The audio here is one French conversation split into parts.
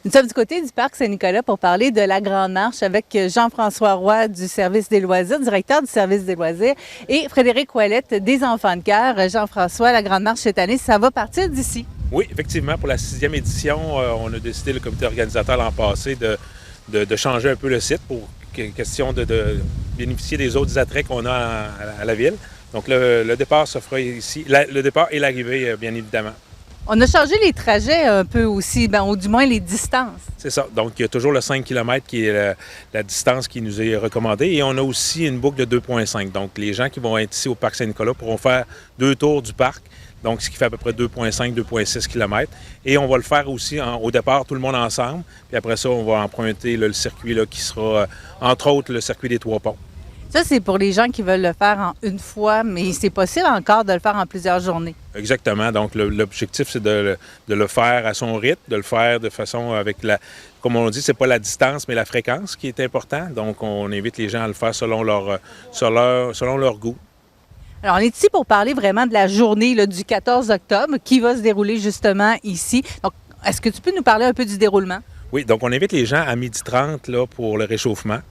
Nous sommes du côté du Parc Saint-Nicolas pour parler de la Grande Marche avec Jean-François Roy du service des loisirs, directeur du service des loisirs, et Frédéric Ouellette des Enfants de cœur. Jean-François, la Grande Marche cette année, ça va partir d'ici. Oui, effectivement, pour la 6e édition, on a décidé, le comité organisateur l'an passé, de changer un peu le site pour question de bénéficier des autres attraits qu'on a à la ville. Donc le départ se fera ici, le départ et l'arrivée, bien évidemment. On a changé les trajets un peu aussi, ou du moins les distances. C'est ça. Donc, il y a toujours le 5 km qui est la distance qui nous est recommandée. Et on a aussi une boucle de 2,5. Donc, les gens qui vont être ici au Parc Saint-Nicolas pourront faire 2 tours du parc. Donc, ce qui fait à peu près 2,5, 2,6 km. Et on va le faire aussi au départ, tout le monde ensemble. Puis après ça, on va emprunter le circuit qui sera, entre autres, le circuit des Trois Ponts. Ça, c'est pour les gens qui veulent le faire en une fois, mais c'est possible encore de le faire en plusieurs journées. Exactement. Donc, l'objectif, c'est de le faire à son rythme, de le faire de façon avec comme on dit, c'est pas la distance, mais la fréquence qui est important. Donc, on invite les gens à le faire selon leur goût. Alors, on est ici pour parler vraiment de la journée du 14 octobre qui va se dérouler justement ici. Donc, est-ce que tu peux nous parler un peu du déroulement? Oui, donc on invite les gens à 12h30 pour le réchauffement.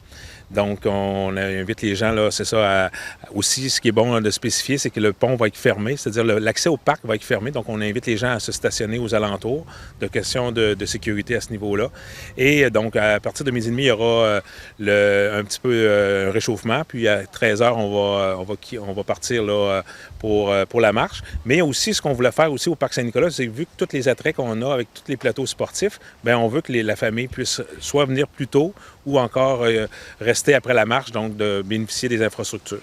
Donc, on invite les gens, c'est ça, aussi, ce qui est bon de spécifier, c'est que le pont va être fermé, c'est-à-dire l'accès au parc va être fermé. Donc, on invite les gens à se stationner aux alentours, de questions de sécurité à ce niveau-là. Et donc, à partir de 12h30, il y aura un petit peu un réchauffement. Puis, à 13h, on va partir pour la marche. Mais aussi, ce qu'on voulait faire aussi au Parc Saint-Nicolas, c'est que vu que tous les attraits qu'on a avec tous les plateaux sportifs, bien, on veut que la famille puisse soit venir plus tôt ou encore rester après la marche, donc de bénéficier des infrastructures.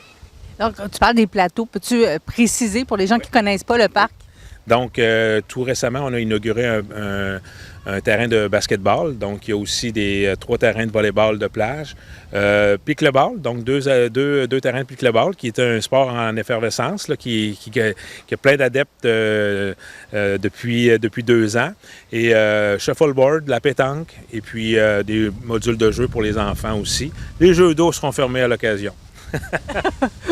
Donc, tu parles des plateaux. Peux-tu préciser pour les gens qui ne connaissent pas le parc? Donc, tout récemment, on a inauguré un terrain de basketball. Donc, il y a aussi 3 terrains de volleyball de plage. Pickleball, donc deux terrains de pickleball, qui est un sport en effervescence, qui a plein d'adeptes depuis 2 ans. Et shuffleboard, la pétanque, et puis des modules de jeu pour les enfants aussi. Les jeux d'eau seront fermés à l'occasion.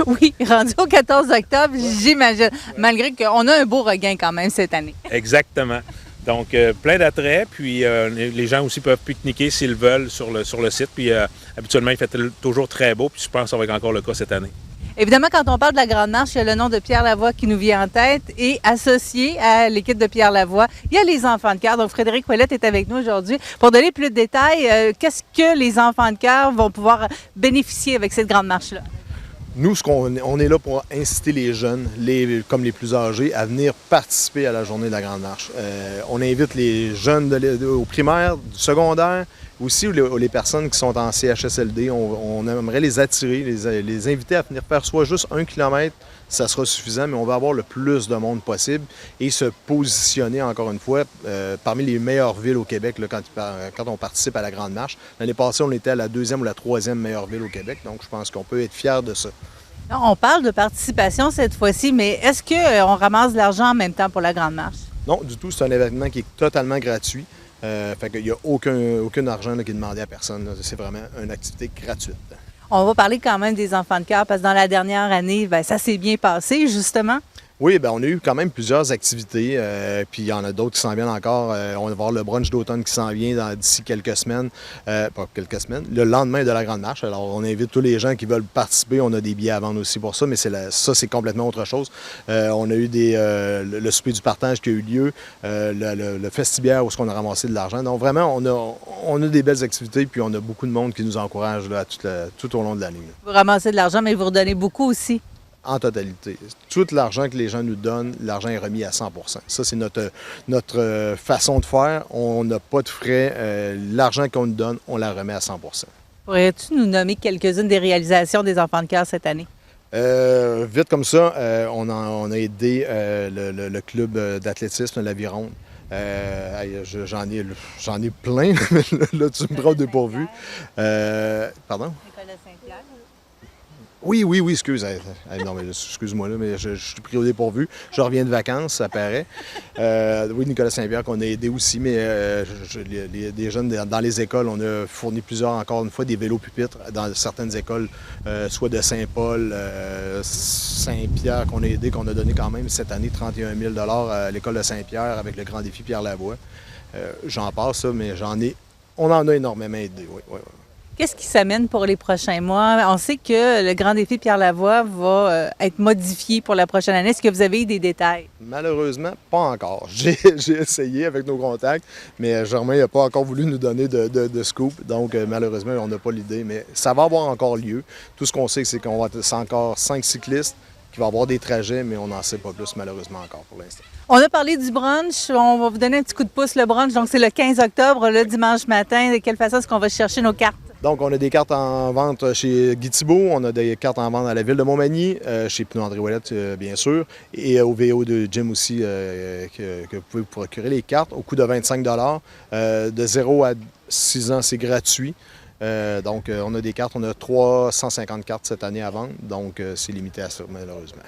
Oui, rendu au 14 octobre, j'imagine, malgré qu'on a un beau regain quand même cette année. Exactement. Donc, plein d'attraits, puis les gens aussi peuvent pique-niquer s'ils veulent sur le site. Puis habituellement, il fait toujours très beau, puis je pense que ça va être encore le cas cette année. Évidemment, quand on parle de la Grande Marche, il y a le nom de Pierre Lavoie qui nous vient en tête. Et associé à l'équipe de Pierre Lavoie, il y a les Enfants de cœur. Donc, Frédéric Ouellette est avec nous aujourd'hui. Pour donner plus de détails, qu'est-ce que les Enfants de cœur vont pouvoir bénéficier avec cette Grande Marche-là? Nous, on est là pour inciter les jeunes, comme les plus âgés, à venir participer à la journée de la Grande Marche. On invite les jeunes au primaire, du secondaire, aussi les personnes qui sont en CHSLD. On aimerait les attirer, les inviter à venir faire soit juste 1 kilomètre, ça sera suffisant, mais on va avoir le plus de monde possible et se positionner, encore une fois, parmi les meilleures villes au Québec là, quand on participe à la Grande Marche. L'année passée, on était à la 2e ou la 3e meilleure ville au Québec, donc je pense qu'on peut être fiers de ça. On parle de participation cette fois-ci, mais est-ce qu'on ramasse de l'argent en même temps pour la Grande Marche? Non, du tout. C'est un événement qui est totalement gratuit. Fait qu'il n'y a aucun argent qui est demandé à personne. C'est vraiment une activité gratuite. On va parler quand même des Enfants de cœur parce que dans la dernière année, ça s'est bien passé, justement. Oui, bien, on a eu quand même plusieurs activités, puis il y en a d'autres qui s'en viennent encore. On va voir le brunch d'automne qui s'en vient d'ici quelques semaines, le lendemain de la Grande Marche. Alors, on invite tous les gens qui veulent participer. On a des billets à vendre aussi pour ça, mais ça, c'est complètement autre chose. On a eu le souper du partage qui a eu lieu, le festibiaire où on a ramassé de l'argent. Donc, vraiment, on a des belles activités, puis on a beaucoup de monde qui nous encourage là, tout au long de l'année. Vous ramassez de l'argent, mais vous redonnez beaucoup aussi. En totalité. Tout l'argent que les gens nous donnent, l'argent est remis à 100 %. Ça, c'est notre façon de faire. On n'a pas de frais. L'argent qu'on nous donne, on la remet à 100 %. Pourrais-tu nous nommer quelques-unes des réalisations des Enfants de cœur cette année? Vite comme ça, on a aidé le club d'athlétisme, l'Aviron. J'en ai plein, là, tu me prends au dépourvu. Pardon? Oui, excuse. Non, mais excuse-moi, là, mais je suis pris au dépourvu. Je reviens de vacances, ça paraît. Oui, Nicolas Saint-Pierre qu'on a aidé aussi, mais des jeunes dans les écoles, on a fourni encore une fois, des vélos pupitres dans certaines écoles, soit de Saint-Paul, Saint-Pierre qu'on a aidé, qu'on a donné quand même cette année 31 000 $ à l'école de Saint-Pierre avec le grand défi Pierre Lavoie. J'en passe, ça, mais on en a énormément aidé, oui, oui, oui. Qu'est-ce qui s'amène pour les prochains mois? On sait que le Grand Défi Pierre Lavoie va être modifié pour la prochaine année. Est-ce que vous avez eu des détails? Malheureusement, pas encore. J'ai essayé avec nos contacts, mais Germain n'a pas encore voulu nous donner de scoop. Donc, malheureusement, on n'a pas l'idée, mais ça va avoir encore lieu. Tout ce qu'on sait, c'est qu'on va être encore 5 cyclistes qui vont avoir des trajets, mais on n'en sait pas plus, malheureusement, encore pour l'instant. On a parlé du brunch. On va vous donner un petit coup de pouce, le brunch. Donc, c'est le 15 octobre, le dimanche matin. De quelle façon est-ce qu'on va chercher nos cartes? Donc, on a des cartes en vente chez Guy Thibault, on a des cartes en vente à la ville de Montmagny, chez Pneus André Ouellette, bien sûr, et au VO de Gym aussi, que vous pouvez vous procurer les cartes au coût de 25 de 0 à 6 ans, c'est gratuit. Donc, on a des cartes, on a 350 cartes cette année à vendre, donc c'est limité à ça, malheureusement.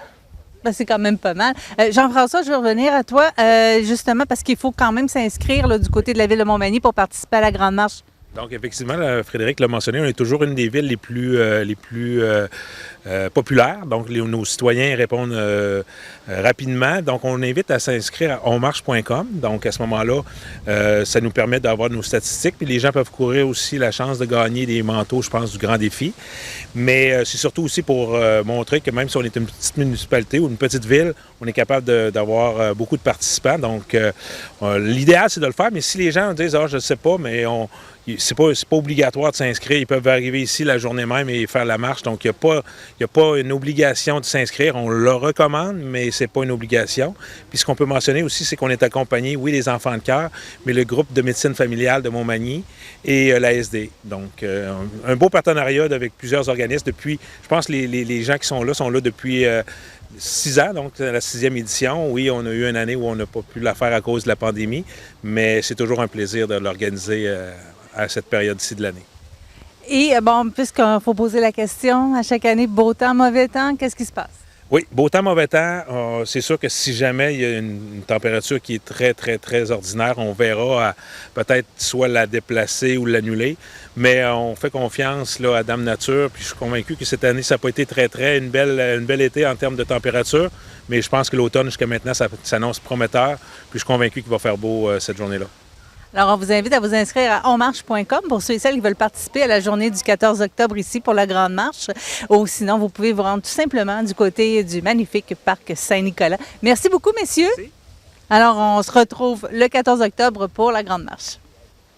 Ben, c'est quand même pas mal. Jean-François, je vais revenir à toi, justement, parce qu'il faut quand même s'inscrire là, du côté de la ville de Montmagny pour participer à la Grande Marche. Donc, effectivement, Frédéric l'a mentionné, on est toujours une des villes les plus populaires. Donc, nos citoyens répondent rapidement. Donc, on invite à s'inscrire à onmarche.com. Donc, à ce moment-là, ça nous permet d'avoir nos statistiques. Puis, les gens peuvent courir aussi la chance de gagner des manteaux, je pense, du Grand Défi. Mais c'est surtout aussi pour montrer que même si on est une petite municipalité ou une petite ville, on est capable d'avoir beaucoup de participants. Donc, l'idéal, c'est de le faire. Mais si les gens disent « Ah, je ne sais pas, mais c'est pas obligatoire de s'inscrire. Ils peuvent arriver ici la journée même et faire la marche. Donc, il n'y a pas une obligation de s'inscrire. On le recommande, mais c'est pas une obligation. Puis, ce qu'on peut mentionner aussi, c'est qu'on est accompagné, oui, les enfants de cœur, mais le groupe de médecine familiale de Montmagny et l'ASD. Donc, un beau partenariat avec plusieurs organismes depuis, je pense que les gens qui sont là depuis 6 ans, donc la 6e édition. Oui, on a eu une année où on n'a pas pu la faire à cause de la pandémie, mais c'est toujours un plaisir de l'organiser à cette période-ci de l'année. Et bon, puisqu'il faut poser la question, à chaque année, beau temps, mauvais temps, qu'est-ce qui se passe? Oui, beau temps, mauvais temps, c'est sûr que si jamais il y a une température qui est très, très, très ordinaire, on verra peut-être soit la déplacer ou l'annuler, mais on fait confiance là, à Dame Nature, puis je suis convaincu que cette année, ça n'a pas été une belle été en termes de température, mais je pense que l'automne, jusqu'à maintenant, ça s'annonce prometteur, puis je suis convaincu qu'il va faire beau cette journée-là. Alors, on vous invite à vous inscrire à onmarche.com pour ceux et celles qui veulent participer à la journée du 14 octobre ici pour la Grande Marche. Ou sinon, vous pouvez vous rendre tout simplement du côté du magnifique parc Saint-Nicolas. Merci beaucoup, messieurs. Merci. Alors, on se retrouve le 14 octobre pour la Grande Marche.